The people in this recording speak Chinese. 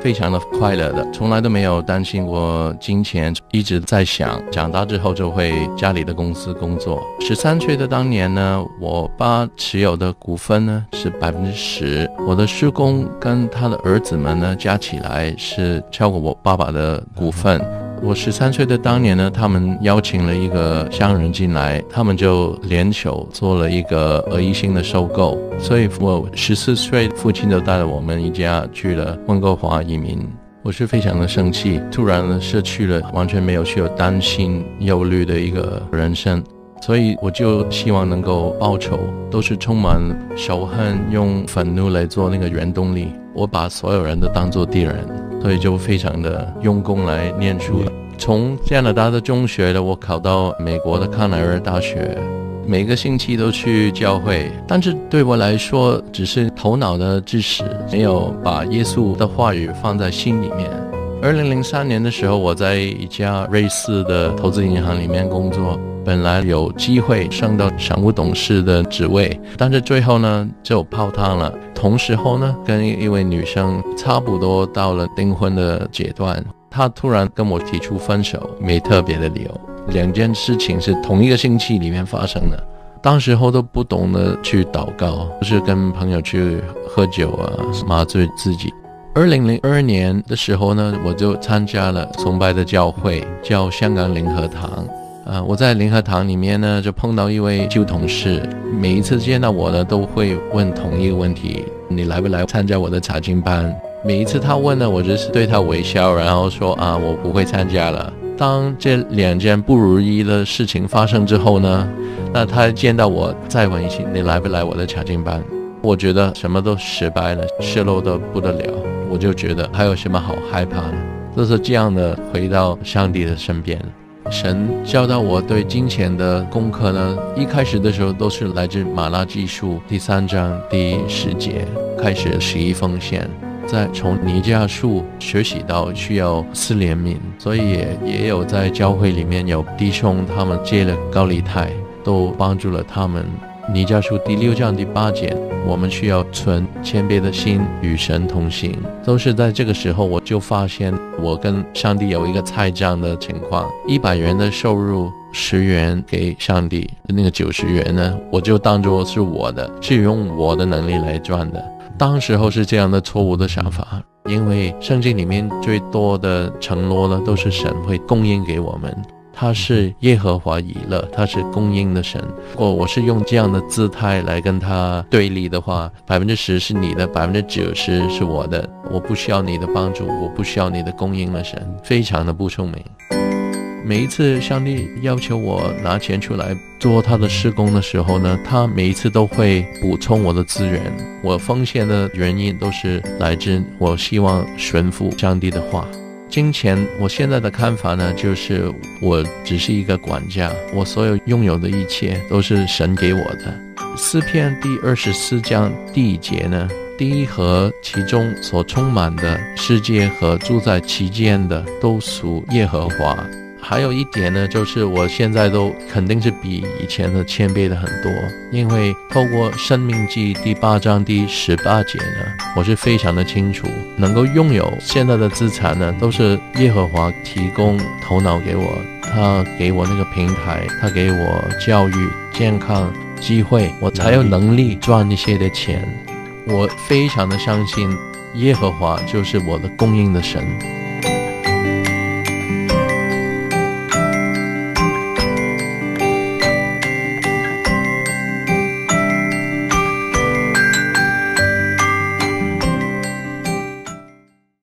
非常的快乐的，从来都没有担心过金钱，一直在想长大之后就会家里的公司工作。13岁的当年呢，我爸持有的股份呢是10%，我的叔公跟他的儿子们呢加起来是超过我爸爸的股份。我13岁的当年呢，他们邀请了一个商人进来，他们就联手做了一个俄裔星的收购，所以我14岁父亲就带了我们一家去了温哥华移民。我是非常的生气，突然失去了完全没有需要担心忧虑的一个人生，所以我就希望能够报仇，都是充满仇恨，用愤怒来做那个原动力。我把所有人都当作敌人，所以就非常的用功来念书。从加拿大的中学的我考到美国的康奈尔大学，每个星期都去教会，但是对我来说只是头脑的知识，没有把耶稣的话语放在心里面。2003年的时候，我在一家瑞士的投资银行里面工作，本来有机会升到商务董事的职位，但是最后呢就泡汤了。同时候呢，跟一位女生差不多到了订婚的阶段，她突然跟我提出分手，没特别的理由。2件事情是同一个星期里面发生的，当时候都不懂得去祷告，就是跟朋友去喝酒啊，麻醉自己。2002年的时候呢，我就参加了崇拜的教会，叫香港灵和堂。我在灵和堂里面呢，就碰到一位旧同事，每一次见到我呢，都会问同一个问题：你来不来参加我的查经班？每一次他问呢，我就是对他微笑，然后说我不会参加了。当这2件不如意的事情发生之后呢，那他见到我再问一次：你来不来我的查经班？我觉得什么都失败了，失落得不得了。我就觉得还有什么好害怕的，就是这样的回到上帝的身边。神教导我对金钱的功课呢，一开始的时候都是来自马拉基书第3章第10节开始11奉献，再从尼迦书学习到需要施怜悯，所以也有在教会里面有弟兄他们接了高利贷，都帮助了他们。尼迦书第6章第8节，我们需要存谦卑的心与神同行。都是在这个时候，我就发现我跟上帝有一个拆账的情况，100元的收入10元给上帝，那个90元呢，我就当作是我的，是用我的能力来赚的。当时候是这样的错误的想法，因为圣经里面最多的承诺呢，都是神会供应给我们。他是耶和华以勒，他是供应的神。如果我是用这样的姿态来跟他对立的话，10%是你的，90%是我的，我不需要你的帮助，我不需要你的供应的神，非常的不聪明。每一次上帝要求我拿钱出来做他的事工的时候呢，他每一次都会补充我的资源。我奉献的原因都是来自我希望顺服上帝的话。金钱我现在的看法呢，就是我只是一个管家，我所有拥有的一切都是神给我的。诗篇第24章第1节呢，地和其中所充满的世界和住在其间的都属耶和华。还有一点呢，就是我现在都肯定是比以前的谦卑的很多，因为透过申命记第8章第18节呢，我是非常的清楚，能够拥有现在的资产呢，都是耶和华提供头脑给我，他给我那个平台，他给我教育、健康、机会，我才有能力赚一些的钱。我非常的相信耶和华就是我的供应的神。